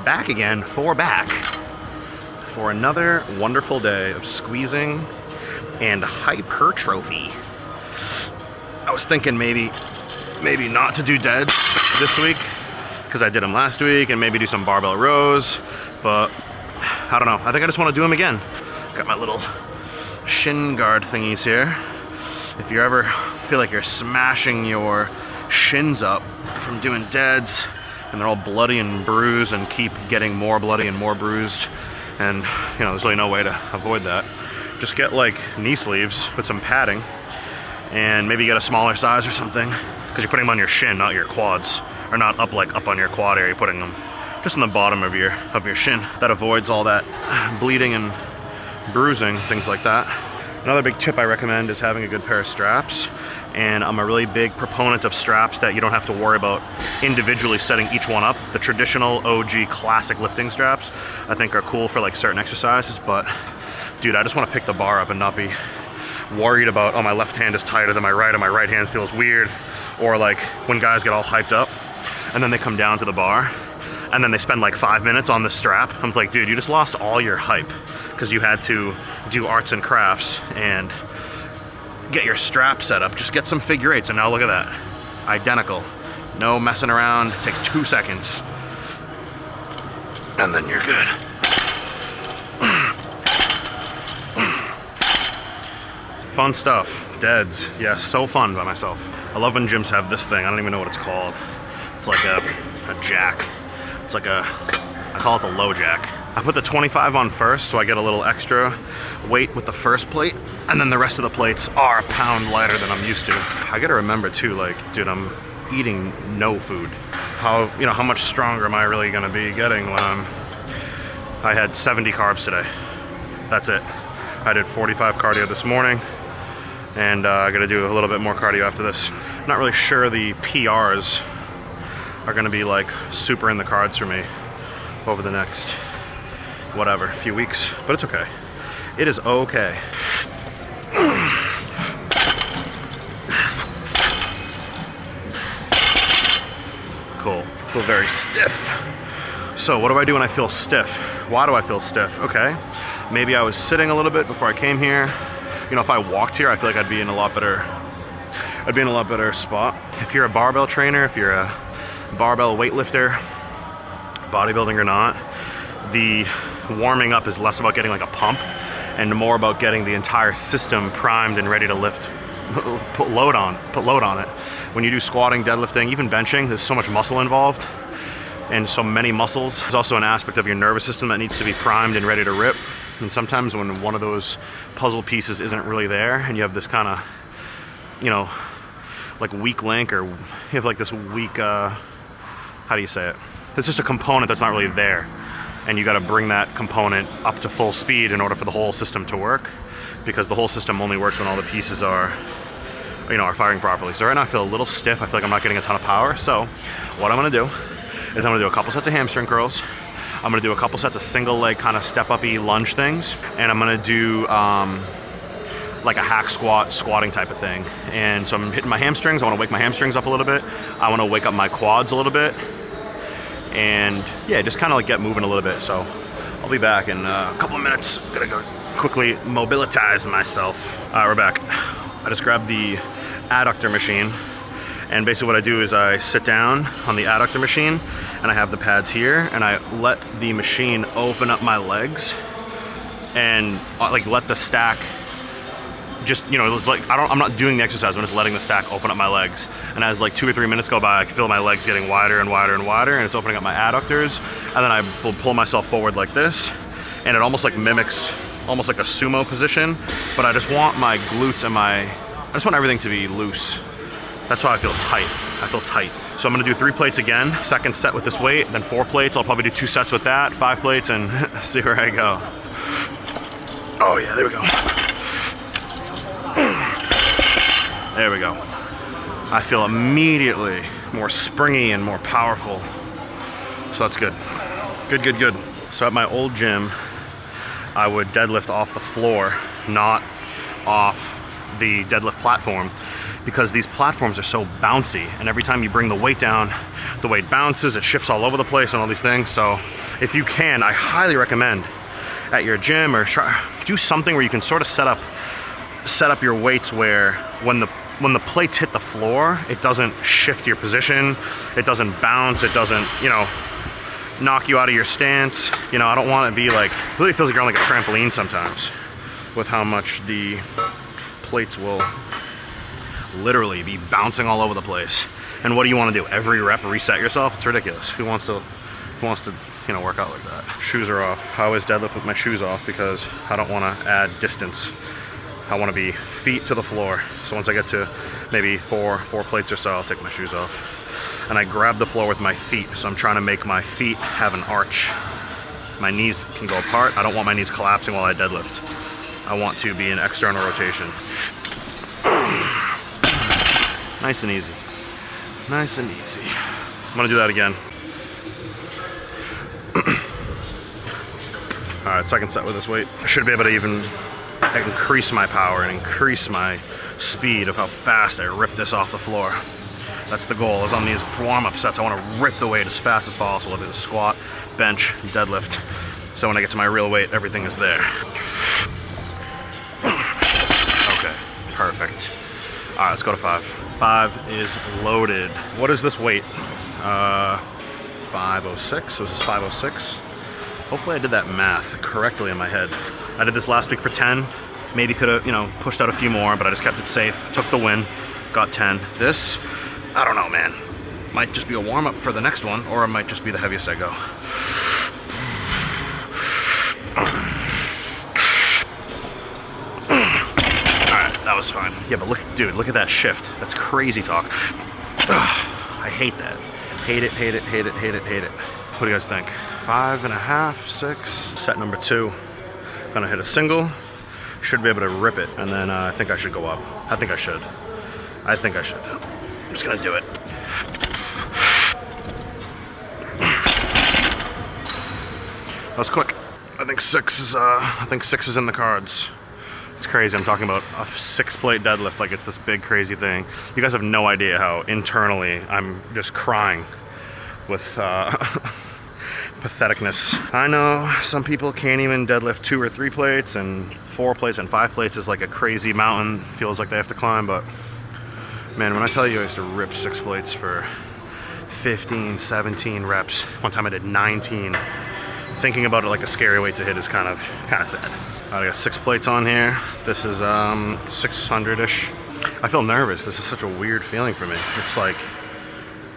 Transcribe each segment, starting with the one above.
back again for another wonderful day of squeezing and hypertrophy. I was thinking maybe not to do deads this week because I did them last week, and maybe do some barbell rows, but I don't know. I think I just want to do them again. Got my little shin guard thingies here. If you ever feel like you're smashing your shins up from doing deads and they're all bloody and bruised and keep getting more bloody and more bruised, and you know, there's really no way to avoid that, just get like knee sleeves with some padding, and maybe get a smaller size or something, because you're putting them on your shin, not your quads, or not up on your quad area. You're putting them just in the bottom of your shin. That avoids all that bleeding and bruising, things like that. Another big tip I recommend is having a good pair of straps, and I'm a really big proponent of straps that you don't have to worry about individually setting each one up. The traditional OG classic lifting straps I think are cool for like certain exercises, but dude, I just want to pick the bar up and not be worried about, oh, my left hand is tighter than my right, and my right hand feels weird, or like when guys get all hyped up and then they come down to the bar and then they spend like 5 minutes on the strap. I'm like, dude, you just lost all your hype because you had to do arts and crafts and get your strap set up. Just get some figure eights, and now look at that. Identical. No messing around. It takes 2 seconds. And then you're good. Fun stuff. Deads. Yeah, so fun by myself. I love when gyms have this thing. I don't even know what it's called. It's like a jack. It's like I call it the low jack. I put the 25 on first, so I get a little extra weight with the first plate, and then the rest of the plates are a pound lighter than I'm used to. I gotta remember too, like, dude, I'm eating no food. How much stronger am I really gonna be getting when I had 70 carbs today? That's it. I did 45 cardio this morning, and I gotta do a little bit more cardio after this. I'm not really sure the PRs are gonna be like super in the cards for me over the next, whatever, few weeks, but it's okay. It is okay. Cool. Feel very stiff. So what do I do when I feel stiff? Why do I feel stiff? Okay. Maybe I was sitting a little bit before I came here. You know, if I walked here, I feel like I'd be in a lot better spot. If you're a barbell trainer, if you're a barbell weightlifter, bodybuilding or not, the warming up is less about getting like a pump and more about getting the entire system primed and ready to lift, put load on it. When you do squatting, deadlifting, even benching, there's so much muscle involved and so many muscles. There's also an aspect of your nervous system that needs to be primed and ready to rip. And sometimes when one of those puzzle pieces isn't really there, and you have this kind of, you know, like weak link, or you have like this weak, how do you say it? It's just a component that's not really there. And you got to bring that component up to full speed in order for the whole system to work, because the whole system only works when all the pieces are firing properly. So right now I feel a little stiff. I feel like I'm not getting a ton of power. So what I'm going to do is I'm going to do a couple sets of hamstring curls. I'm going to do a couple sets of single leg kind of step-up-y lunge things. And I'm going to do like a hack squat, squatting type of thing. And so I'm hitting my hamstrings. I want to wake my hamstrings up a little bit. I want to wake up my quads a little bit. And yeah, just kind of like get moving a little bit. So I'll be back in a couple of minutes. I'm gonna go quickly mobilize myself. We're back. I just grabbed the adductor machine, and basically what I do is I sit down on the adductor machine, and I have the pads here, and I let the machine open up my legs, and like let the stack just, you know, it was like, I'm not doing the exercise, I'm just letting the stack open up my legs. And as like 2 or 3 minutes go by, I feel my legs getting wider and wider and wider, and it's opening up my adductors. And then I will pull myself forward like this, and it almost like mimics, almost like a sumo position, but I just want my glutes and I just want everything to be loose. That's why I feel tight. I feel tight. So I'm gonna do 3 plates again, second set with this weight, then 4 plates. I'll probably do 2 sets with that, 5 plates, and see where I go. Oh yeah, there we go. There we go. I feel immediately more springy and more powerful. So that's good. Good, good, good. So at my old gym, I would deadlift off the floor, not off the deadlift platform. because these platforms are so bouncy, and every time you bring the weight down, the weight bounces, it shifts all over the place and all these things. So if you can, I highly recommend at your gym or do something where you can sort of set up your weights where when the plates hit the floor, it doesn't shift your position, it doesn't bounce, it doesn't, you know, knock you out of your stance. You know, I don't want it to be like, it really feels like you're on like a trampoline sometimes with how much the plates will literally be bouncing all over the place. And what do you want to do? Every rep reset yourself? It's ridiculous. Who wants to, you know, work out like that? Shoes are off. I always deadlift with my shoes off because I don't want to add distance. I want to be feet to the floor. So once I get to maybe four plates or so, I'll take my shoes off. And I grab the floor with my feet. So I'm trying to make my feet have an arch. My knees can go apart. I don't want my knees collapsing while I deadlift. I want to be in external rotation. Nice and easy. Nice and easy. I'm gonna do that again. All right, second set with this weight. I should be able to even increase my power and increase my speed of how fast I rip this off the floor. That's the goal, is on these warm-up sets, I wanna rip the weight as fast as possible. I'll do the squat, bench, deadlift. So when I get to my real weight, everything is there. Okay, perfect. All right, let's go to 5. 5 is loaded. What is this weight? 506, so this is 506. Hopefully I did that math correctly in my head. I did this last week for 10. Maybe could have, you know, pushed out a few more, but I just kept it safe. Took the win, got 10. This, I don't know, man. Might just be a warm up for the next one, or it might just be the heaviest I go. That was fine. Yeah, but look, dude, look at that shift. That's crazy talk. I hate that. Hate it, hate it, hate it, hate it, hate it. What do you guys think? 5.5, 6. Set number 2. Gonna hit a single. Should be able to rip it, and then I think I should go up. I think I should. I'm just gonna do it. That was quick. I think 6 is in the cards. It's crazy. I'm talking about a 6-plate deadlift like it's this big crazy thing. You guys have no idea how internally I'm just crying with patheticness. I know some people can't even deadlift 2 or 3 plates, and 4 plates and 5 plates is like a crazy mountain. Feels like they have to climb, but man, when I tell you I used to rip 6 plates for 15, 17 reps. One time I did 19. Thinking about it like a scary weight to hit is kind of sad. I got 6 plates on here. This is 600-ish. I feel nervous. This is such a weird feeling for me. It's like,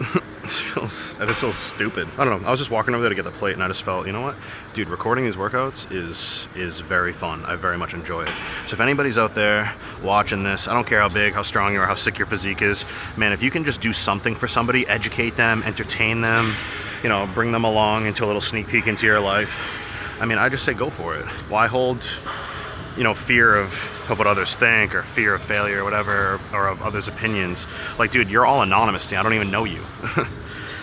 I just feel stupid. I don't know. I was just walking over there to get the plate, and I just felt, you know what? Dude, recording these workouts is very fun. I very much enjoy it. So if anybody's out there watching this, I don't care how big, how strong you are, how sick your physique is, man, if you can just do something for somebody, educate them, entertain them, you know, bring them along into a little sneak peek into your life, I mean, I just say go for it. Why hold, you know, fear of what others think, or fear of failure or whatever, or of others' opinions? Like, dude, you're all anonymous to me. I don't even know you.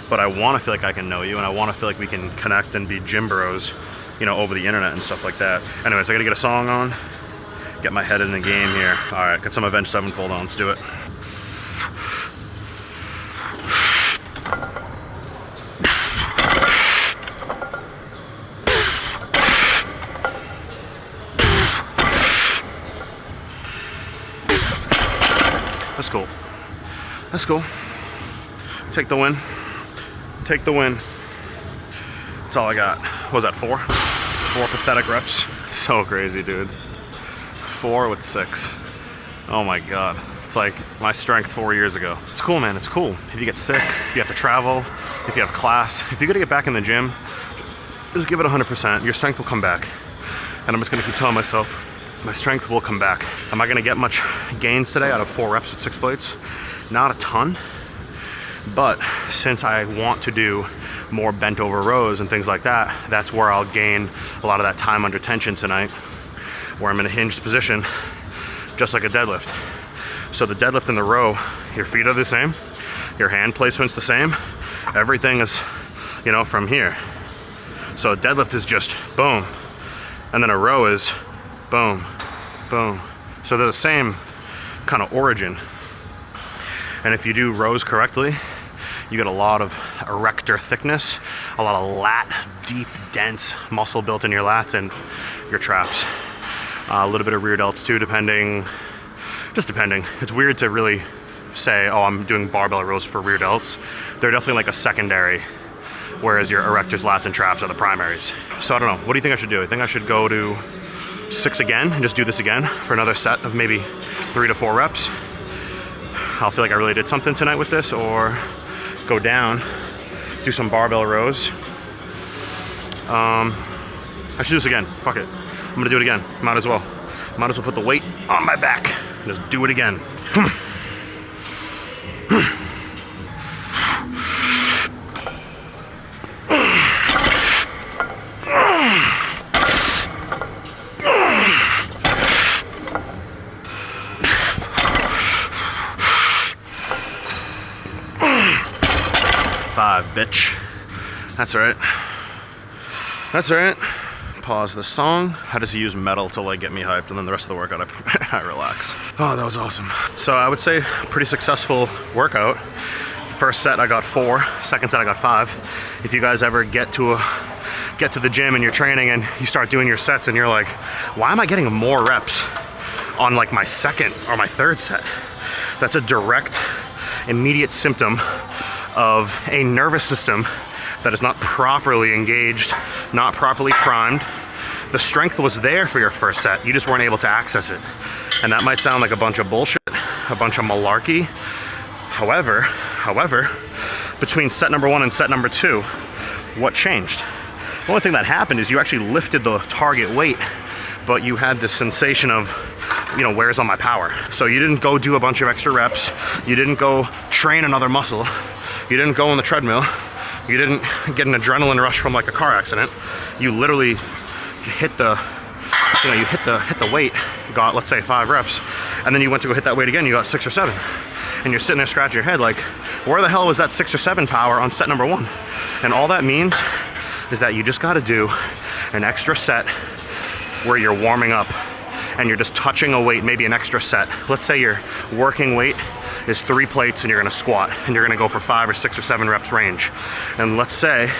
But I want to feel like I can know you, and I want to feel like we can connect and be gym bros, you know, over the internet and stuff like that. Anyways, I gotta get a song on, get my head in the game here. All right, got some Avenged Sevenfold on, let's do it. That's cool. That's cool. Take the win. Take the win. That's all I got. What was that, 4? 4 pathetic reps. So crazy, dude. 4 with 6. Oh my God. It's like my strength 4 years ago. It's cool, man. It's cool. If you get sick, if you have to travel, if you have class, if you're gonna get back in the gym, just give it 100%. Your strength will come back. And I'm just gonna keep telling myself, my strength will come back. Am I gonna get much gains today out of 4 reps with 6 plates? Not a ton, but since I want to do more bent over rows and things like that, that's where I'll gain a lot of that time under tension tonight, where I'm in a hinged position, just like a deadlift. So the deadlift and the row, your feet are the same, your hand placement's the same, everything is, you know, from here. So a deadlift is just boom, and then a row is boom, boom. So they're the same kind of origin. And if you do rows correctly, you get a lot of erector thickness, a lot of lat, deep, dense muscle built in your lats and your traps. A little bit of rear delts too, just depending. It's weird to really say, oh, I'm doing barbell rows for rear delts. They're definitely like a secondary, whereas your erectors, lats, and traps are the primaries. So I don't know, what do you think I should do? I think I should go to 6 again and just do this again for another set of maybe 3 to 4 reps. I'll feel like I really did something tonight with this, or go down, do some barbell rows. I should do this again, fuck it. I'm gonna do it again, might as well. Might as well put the weight on my back and just do it again. 5, bitch. That's right. That's right. Pause the song. How does he use metal to like get me hyped, and then the rest of the workout I relax. Oh, that was awesome. So I would say pretty successful workout. First set I got 4, second set I got 5. If you guys ever get to the gym and you're training and you start doing your sets and you're like, why am I getting more reps on like my second or my third set? That's a direct, immediate symptom of a nervous system that is not properly engaged, not properly primed. The strength was there for your first set, you just weren't able to access it. And that might sound like a bunch of bullshit, a bunch of malarkey. However, between set number 1 and set number 2, what changed? The only thing that happened is you actually lifted the target weight, but you had this sensation of, you know, where's all my power? So you didn't go do a bunch of extra reps, you didn't go train another muscle, you didn't go on the treadmill, you didn't get an adrenaline rush from like a car accident. You literally hit the, you know, you hit the weight, got, let's say, 5 reps, and then you went to go hit that weight again, you got 6 or 7. And you're sitting there scratching your head like, where the hell was that 6 or 7 power on set number 1? And all that means is that you just gotta do an extra set where you're warming up and you're just touching a weight, maybe an extra set. Let's say your working weight is 3 plates and you're gonna squat and you're gonna go for 5 or 6 or 7 reps range. And let's say,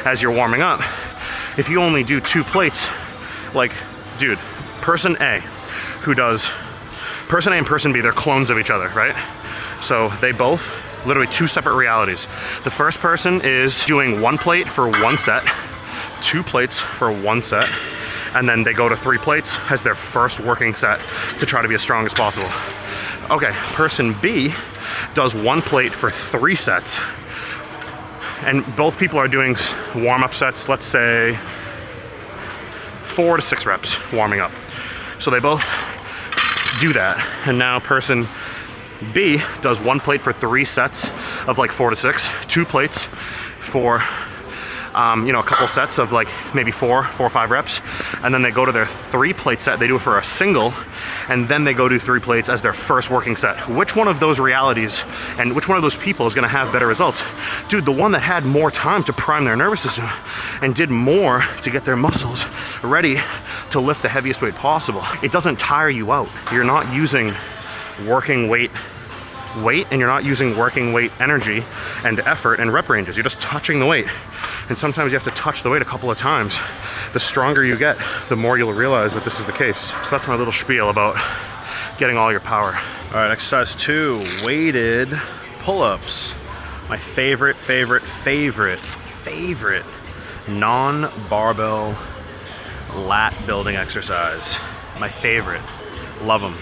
as you're warming up, if you only do 2 plates, like, dude, person A who does, person A and person B, they're clones of each other, right? So they both, literally 2 separate realities. The first person is doing 1 plate for 1 set, 2 plates for 1 set, and then they go to 3 plates as their first working set to try to be as strong as possible. Okay, person B does 1 plate for 3 sets, and both people are doing warm-up sets, let's say 4 to 6 reps warming up. So they both do that, and now person B does 1 plate for 3 sets of like 4 to 6, 2 plates for you know, a couple sets of like maybe 4 or 5 reps, and then they go to their 3 plate set, they do it for a single, and then they go do 3 plates as their first working set. Which one of those realities and which one of those people is gonna have better results? Dude, the one that had more time to prime their nervous system and did more to get their muscles ready to lift the heaviest weight possible. It doesn't tire you out. You're not using working weight and you're not using working weight energy and effort and rep ranges. You're just touching the weight. And sometimes you have to touch the weight a couple of times. The stronger you get, the more you'll realize that this is the case. So that's my little spiel about getting all your power. All right, exercise 2, weighted pull-ups. My favorite non-barbell lat building exercise. My favorite. Love them.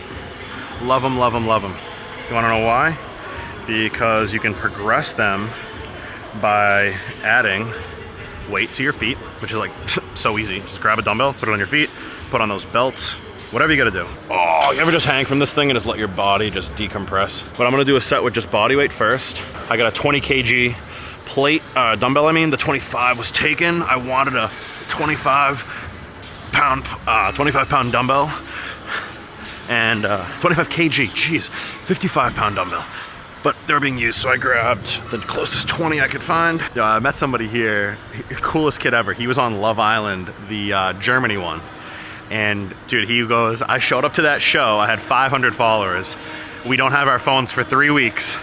Love them, love them, love them. You wanna know why? Because you can progress them by adding weight to your feet, which is like so easy. Just grab a dumbbell, put it on your feet, put on those belts, whatever you gotta do. Oh, you ever just hang from this thing and just let your body just decompress? But I'm gonna do a set with just body weight first. I got a 20 kg plate, dumbbell I mean. The 25 was taken. I wanted a 25 pound dumbbell. And 25 kg, geez, 55 pound dumbbell. But they were being used, so I grabbed the closest 20 I could find. I met somebody here, coolest kid ever. He was on Love Island, the Germany one. And dude, he goes, I showed up to that show, I had 500 followers. We don't have our phones for 3 weeks.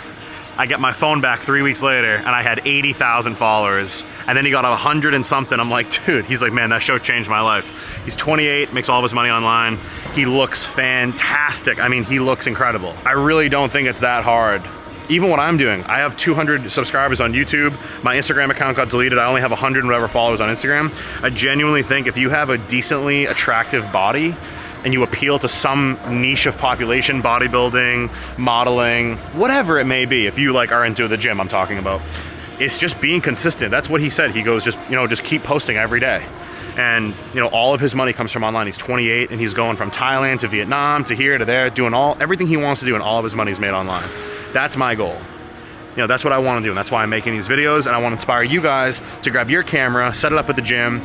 I get my phone back 3 weeks later and I had 80,000 followers. And then he got 100 and something. I'm like, dude, he's like, man, that show changed my life. He's 28, makes all of his money online. He looks fantastic. I mean, he looks incredible. I really don't think it's that hard. Even what I'm doing, I have 200 subscribers on YouTube. My Instagram account got deleted. I only have 100 and whatever followers on Instagram. I genuinely think if you have a decently attractive body and you appeal to some niche of population, bodybuilding, modeling, whatever it may be, if you like are into the gym I'm talking about, it's just being consistent. That's what he said. He goes, just, you know, just keep posting every day. And, you know, all of his money comes from online. He's 28 and he's going from Thailand to Vietnam to here to there, doing everything he wants to do, and all of his money is made online. That's my goal. You know, that's what I want to do, and that's why I'm making these videos, and I want to inspire you guys to grab your camera, set it up at the gym,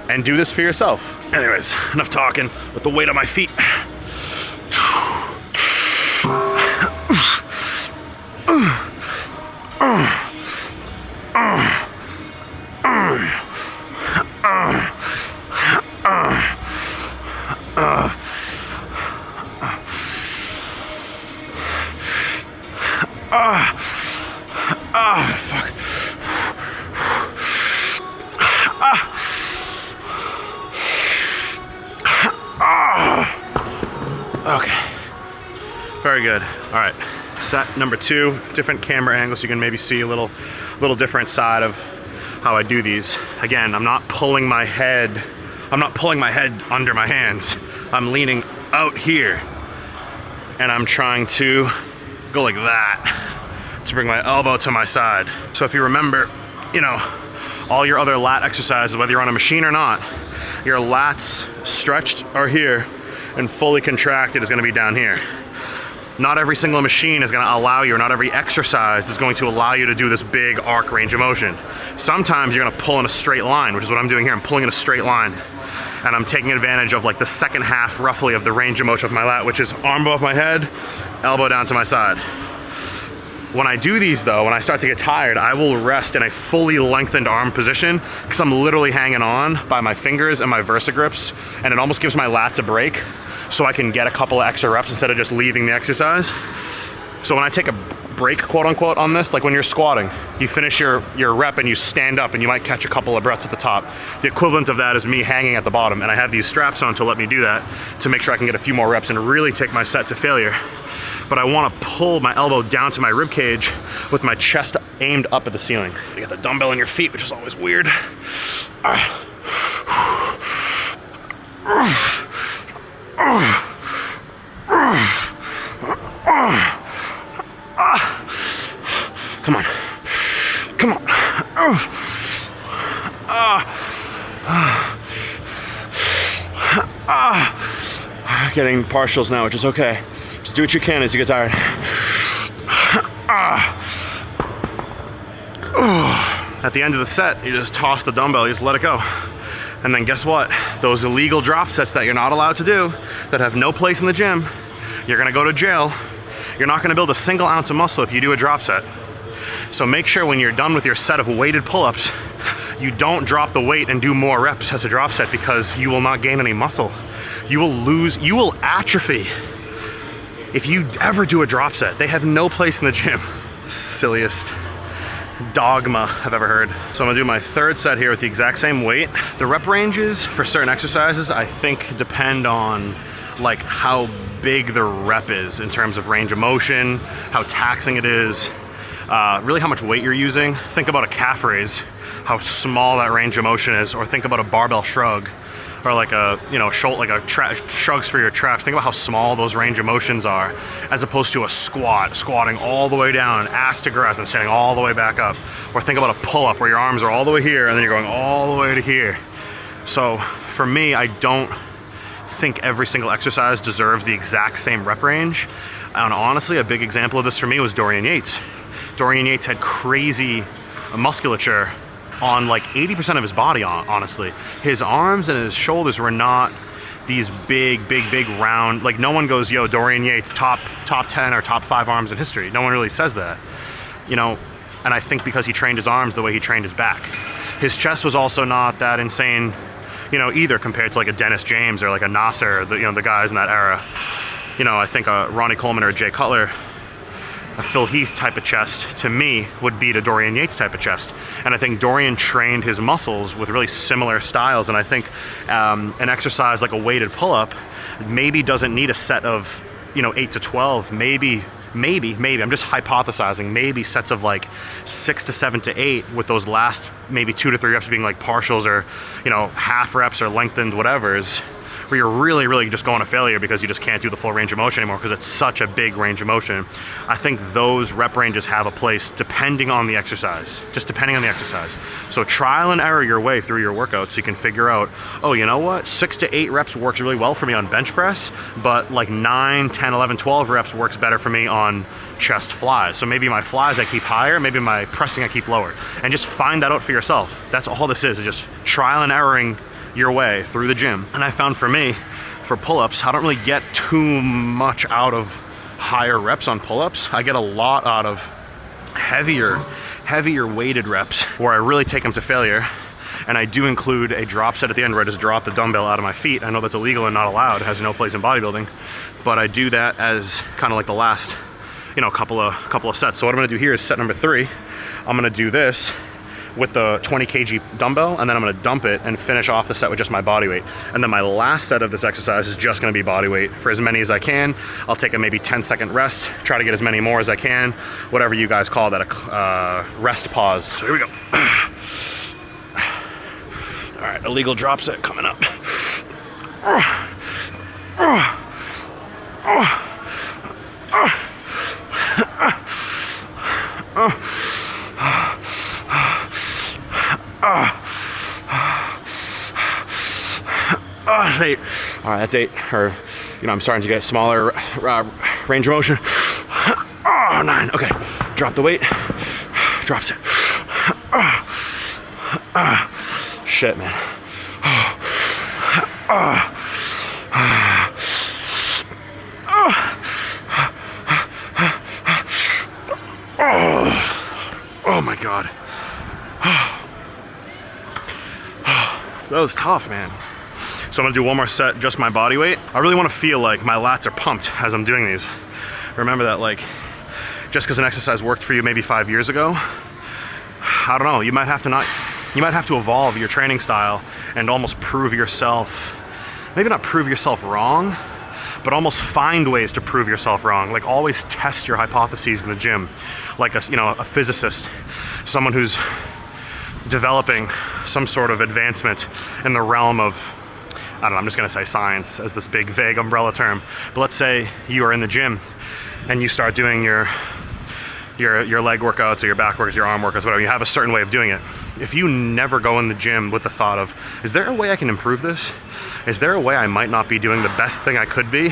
and do this for yourself. Anyways, enough talking with the weight on my feet. Fuck. Okay. Very good. All right. Set number 2. Different camera angles. You can maybe see a little different side of how I do these. Again, I'm not pulling my head under my hands. I'm leaning out here, and I'm trying to go like that to bring my elbow to my side. So if you remember, you know, all your other lat exercises, whether you're on a machine or not, your lats stretched are here and fully contracted is gonna be down here. Not every single machine is gonna allow you, or not every exercise is going to allow you to do this big arc range of motion. Sometimes you're gonna pull in a straight line, which is what I'm doing here. I'm pulling in a straight line, and I'm taking advantage of like the second half roughly of the range of motion of my lat, which is arm above my head, elbow down to my side. When I do these though, when I start to get tired, I will rest in a fully lengthened arm position because I'm literally hanging on by my fingers and my Versa grips, and it almost gives my lats a break so I can get a couple of extra reps instead of just leaving the exercise. So when I take a break, quote unquote, on this, like when you're squatting, you finish your rep and you stand up and you might catch a couple of breaths at the top. The equivalent of that is me hanging at the bottom, and I have these straps on to let me do that, to make sure I can get a few more reps and really take my set to failure. But I want to pull my elbow down to my rib cage with my chest aimed up at the ceiling. You got the dumbbell in your feet, which is always weird. Come on. Come on. Getting partials now, which is okay. Just do what you can as you get tired. At the end of the set, you just toss the dumbbell, you just let it go. And then guess what? Those illegal drop sets that you're not allowed to do, that have no place in the gym, you're gonna go to jail. You're not gonna build a single ounce of muscle if you do a drop set. So make sure when you're done with your set of weighted pull-ups, you don't drop the weight and do more reps as a drop set, because you will not gain any muscle. You will atrophy if you ever do a drop set. They have no place in the gym. Silliest dogma I've ever heard. So I'm gonna do my third set here with the exact same weight. The rep ranges for certain exercises, I think, depend on like how big the rep is in terms of range of motion, how taxing it is, really how much weight you're using. Think about a calf raise, how small that range of motion is, or think about a barbell shrug, or like a, you know, shrugs for your traps. Think about how small those range of motions are, as opposed to a squatting all the way down, ass to grass, and standing all the way back up. Or think about a pull-up where your arms are all the way here and then you're going all the way to here. So for me, I don't think every single exercise deserves the exact same rep range. And honestly, a big example of this for me was Dorian Yates. Dorian Yates had crazy musculature on like 80% of his body, honestly. His arms and his shoulders were not these big round, like no one goes, yo, Dorian Yates, top 10 or top 5 arms in history. No one really says that, you know, and I think because he trained his arms the way he trained his back. His chest was also not that insane, you know, either, compared to like a Dennis James or like a Nasser, you know, the guys in that era. You know, I think Ronnie Coleman or Jay Cutler, a Phil Heath type of chest to me would beat a Dorian Yates type of chest. And I think Dorian trained his muscles with really similar styles. And I think an exercise like a weighted pull-up maybe doesn't need a set of, you know, 8 to 12, maybe, I'm just hypothesizing, maybe sets of like 6 to 7 to 8 with those last maybe 2 to 3 reps being like partials or, you know, half reps or lengthened whatevers, where you're really just going to failure because you just can't do the full range of motion anymore because it's such a big range of motion. I think those rep ranges have a place depending on the exercise, just depending on the exercise. So trial and error your way through your workout so you can figure out, oh, you know what, 6 to 8 reps works really well for me on bench press, but like 9, 10, 11, 12 reps works better for me on chest flies. So maybe my flies I keep higher, maybe my pressing I keep lower. And just find that out for yourself. That's all this is just trial and erroring your way through the gym. And I found for me, for pull-ups, I don't really get too much out of higher reps on pull-ups. I get a lot out of heavier weighted reps where I really take them to failure. And I do include a drop set at the end where I just drop the dumbbell out of my feet. I know that's illegal and not allowed, it has no place in bodybuilding, but I do that as kind of like the last, you know, couple of sets. So what I'm gonna do here is set number 3. I'm gonna do this with the 20 kg dumbbell, and then I'm gonna dump it and finish off the set with just my body weight. And then my last set of this exercise is just gonna be body weight for as many as I can. I'll take a maybe 10-second rest, try to get as many more as I can, whatever you guys call that, a rest pause. So here we go. All right, illegal drop set coming up. That's 8. All right, that's 8. Or, you know, I'm starting to get smaller range of motion. 9. Okay, drop the weight. Drop set. Shit, man. Oh my God. That was tough, man. So I'm gonna do one more set, just my body weight. I really wanna feel like my lats are pumped as I'm doing these. Remember that, like, just because an exercise worked for you maybe 5 years ago, I don't know, you might have to evolve your training style and almost prove yourself, maybe not prove yourself wrong, but almost find ways to prove yourself wrong. Like, always test your hypotheses in the gym. Like a physicist, someone who's developing some sort of advancement in the realm of, I don't know, I'm just gonna say science as this big vague umbrella term. But let's say you are in the gym and you start doing your leg workouts or your back workouts, your arm workouts, whatever. You have a certain way of doing it. If you never go in the gym with the thought of, is there a way I can improve this? Is there a way I might not be doing the best thing I could be?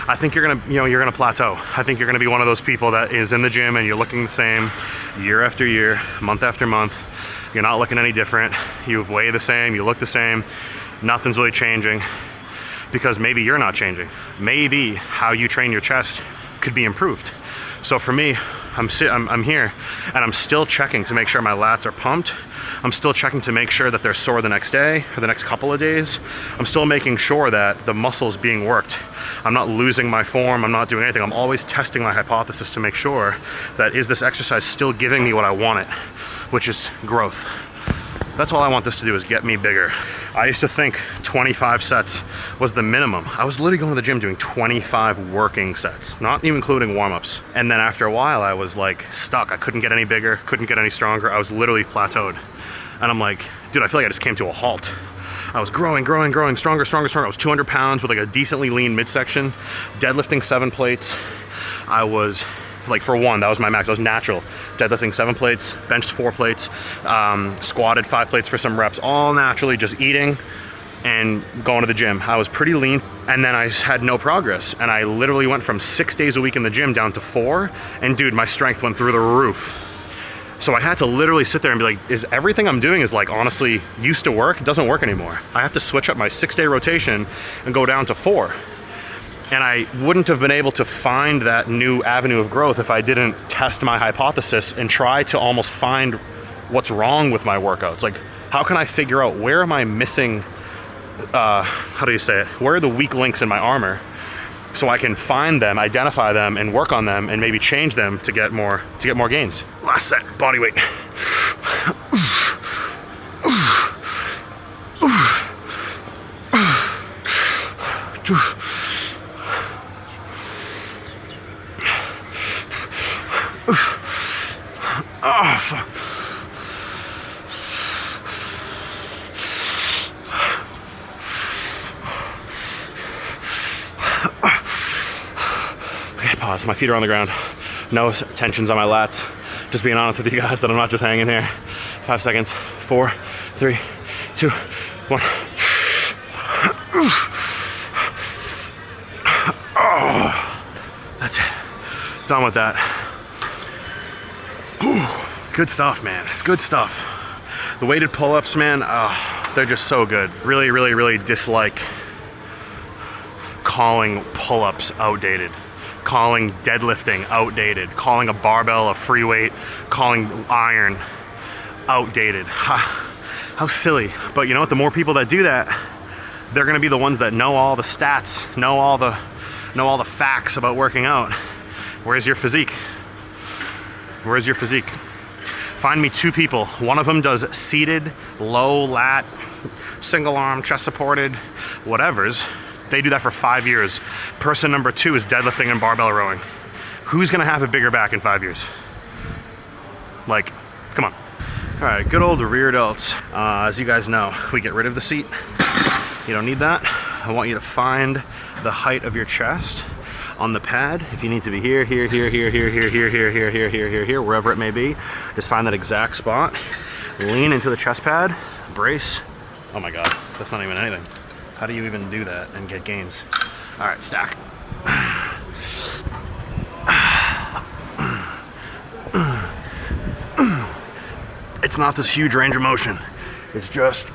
I think you're gonna plateau. I think you're gonna be one of those people that is in the gym and you're looking the same year after year, month after month. You're not looking any different. You weigh the same, you look the same. Nothing's really changing because maybe you're not changing. Maybe how you train your chest could be improved. So for me, I'm here and I'm still checking to make sure my lats are pumped. I'm still checking to make sure that they're sore the next day or the next couple of days. I'm still making sure that the muscle's being worked. I'm not losing my form, I'm not doing anything. I'm always testing my hypothesis to make sure that, is this exercise still giving me what I want it, which is growth. That's all I want this to do, is get me bigger. I used to think 25 sets was the minimum. I was literally going to the gym doing 25 working sets, not even including warm-ups. And then after a while, I was like stuck. I couldn't get any bigger, couldn't get any stronger. I was literally plateaued. And I'm like, dude, I feel like I just came to a halt. I was growing, stronger. I was 200 pounds with like a decently lean midsection, deadlifting 7 plates. I was, like, for one, that was my max. I was natural. Deadlifting 7 plates, benched 4 plates, squatted 5 plates for some reps, all naturally, just eating and going to the gym. I was pretty lean, and then I had no progress. And I literally went from 6 days a week in the gym down to 4, and dude, my strength went through the roof. So I had to literally sit there and be like, is everything I'm doing is like honestly used to work? It doesn't work anymore. I have to switch up my 6-day rotation and go down to 4. And I wouldn't have been able to find that new avenue of growth if I didn't test my hypothesis and try to almost find what's wrong with my workouts. Like, how can I figure out where am I missing, how do you say it? Where are the weak links in my armor? so I can find them, identify them, and work on them, and maybe change them to get more gains. Last set, body weight. Oh, fuck. Okay, pause. My feet are on the ground. No tensions on my lats. Just being honest with you guys that I'm not just hanging here. 5 seconds. 4, 3, 2, 1. Oh, that's it. Done with that. Good stuff, man. It's good stuff. The weighted pull-ups, man, they're just so good. Really, really, really dislike calling pull-ups outdated, calling deadlifting outdated, calling a barbell a free weight, calling iron outdated. How silly. But you know what? The more people that do that, they're gonna be the ones that know all the stats, know all the facts about working out. Where's your physique? Where's your physique? Find me 2 people. One of them does seated, low lat, single arm, chest supported, whatevers. They do that for 5 years. Person number 2 is deadlifting and barbell rowing. Who's gonna have a bigger back in 5 years? Like, come on. All right, good old rear delts. As you guys know, we get rid of the seat. You don't need that. I want you to find the height of your chest on the pad. If you need to be here, wherever it may be, just find that exact spot. Lean into the chest pad, brace. Oh my God, that's not even anything. How do you even do that and get gains? All right, stack. It's not this huge range of motion. It's just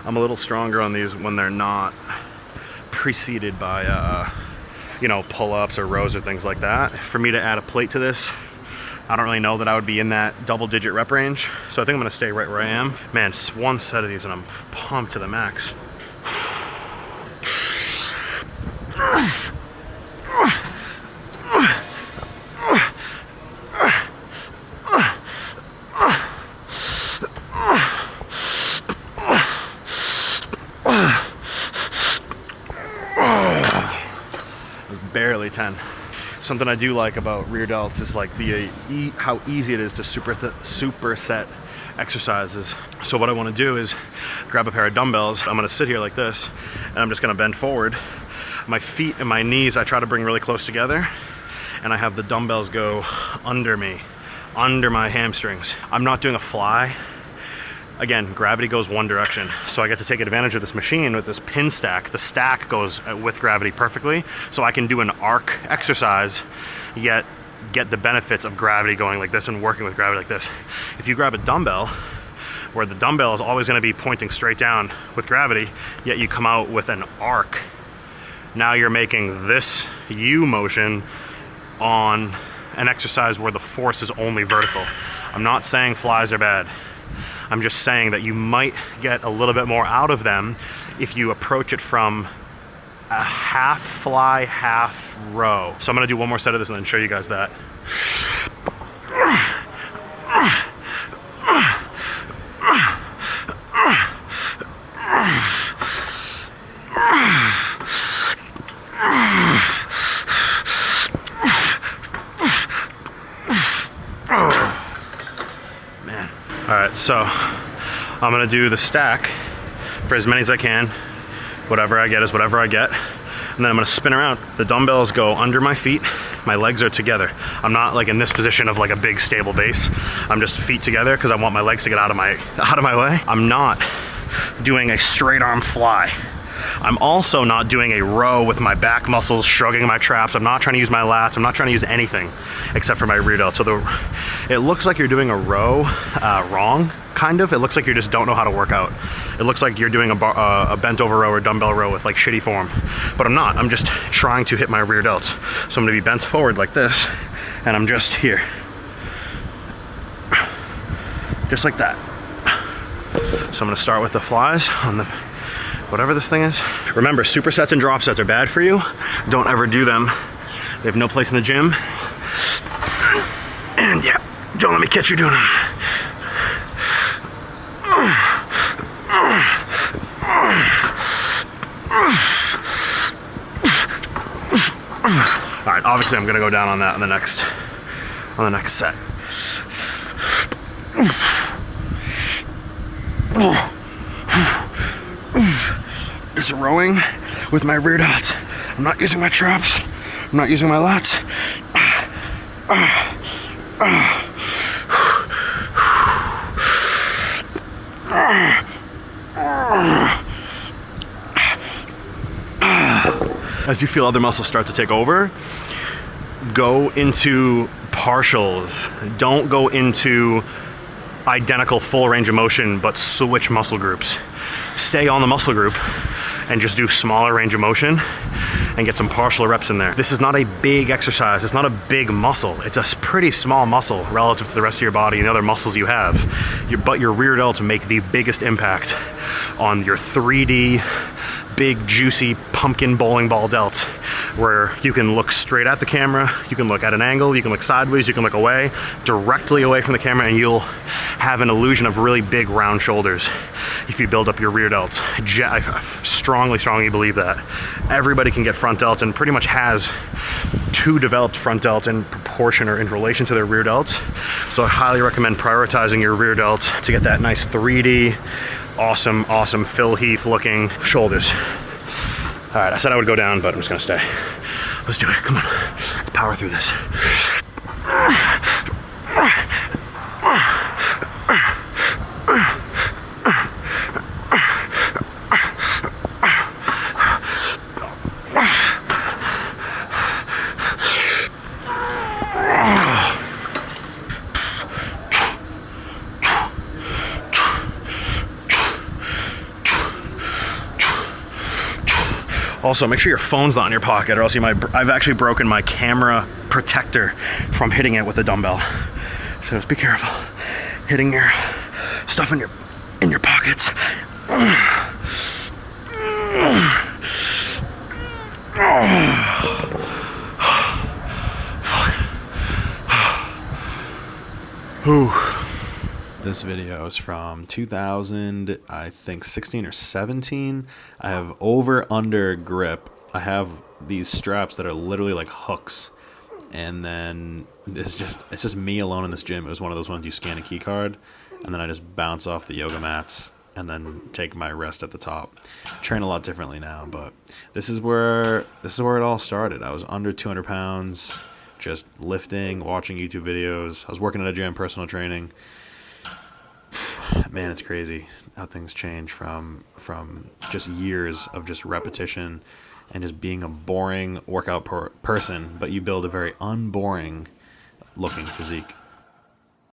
I'm a little stronger on these when they're not preceded by, you know, pull-ups or rows or things like that. For me to add a plate to this, I don't really know that I would be in that double-digit rep range. So I think I'm gonna stay right where I am. Man, just one set of these and I'm pumped to the max. Barely 10. Something I do like about rear delts is like how easy it is to superset exercises. So what I want to do is grab a pair of dumbbells. I'm going to sit here like this and I'm just going to bend forward. My feet and my knees I try to bring really close together, and I have the dumbbells go under me, under my hamstrings. I'm not doing a fly. Again, gravity goes one direction, so I get to take advantage of this machine with this pin stack. The stack goes with gravity perfectly, so I can do an arc exercise, yet get the benefits of gravity going like this and working with gravity like this. If you grab a dumbbell, where the dumbbell is always gonna be pointing straight down with gravity, yet you come out with an arc, now you're making this U motion on an exercise where the force is only vertical. I'm not saying flies are bad. I'm just saying that you might get a little bit more out of them if you approach it from a half fly, half row. So I'm gonna do one more set of this and then show you guys that. All right, so I'm gonna do the stack for as many as I can. Whatever I get is whatever I get. And then I'm gonna spin around. The dumbbells go under my feet. My legs are together. I'm not like in this position of like a big stable base. I'm just feet together because I want my legs to get out of my way. I'm not doing a straight arm fly. I'm also not doing a row with my back muscles shrugging my traps. I'm not trying to use my lats. I'm not trying to use anything except for my rear delt. So it looks like you're doing a row wrong, kind of. It looks like you just don't know how to work out. It looks like you're doing a bent over row or dumbbell row with like shitty form, but I'm not. I'm just trying to hit my rear delts. So I'm gonna be bent forward like this, and I'm just here. Just like that. So I'm gonna start with the flies on the, whatever this thing is. Remember, supersets and drop sets are bad for you. Don't ever do them. They have no place in the gym. And yeah, don't let me catch you doing them. All right, obviously I'm gonna go down on that on the next set. Just rowing with my rear delts. I'm not using my traps. I'm not using my lats. As you feel other muscles start to take over, go into partials. Don't go into identical full range of motion, but switch muscle groups. Stay on the muscle group and just do smaller range of motion and get some partial reps in there. This is not a big exercise. It's not a big muscle. It's a pretty small muscle relative to the rest of your body and the other muscles you have. But your rear delts make the biggest impact on your 3D, big, juicy pumpkin bowling ball delts, where you can look straight at the camera, you can look at an angle, you can look sideways, you can look away, directly away from the camera, and you'll have an illusion of really big round shoulders if you build up your rear delts. I strongly believe that. Everybody can get front delts and pretty much has two developed front delts in proportion or in relation to their rear delts. So I highly recommend prioritizing your rear delts to get that nice 3D, awesome Phil Heath looking shoulders. All right, I said I would go down, but I'm just gonna stay. Let's do it, come on. Let's power through this. Also, make sure your phone's not in your pocket, or else you might. I've actually broken my camera protector from hitting it with a dumbbell. So just be careful hitting your stuff in your pockets. This video is from 2000, I think 16 or 17. I have over-under grip. I have these straps that are literally like hooks. And then it's just me alone in this gym. It was one of those ones you scan a key card, and then I just bounce off the yoga mats and then take my rest at the top. Train a lot differently now, but this is where it all started. I was under 200 pounds, just lifting, watching YouTube videos. I was working at a gym, personal training. Man, it's crazy how things change from just years of just repetition and just being a boring workout person, but you build a very unboring looking physique.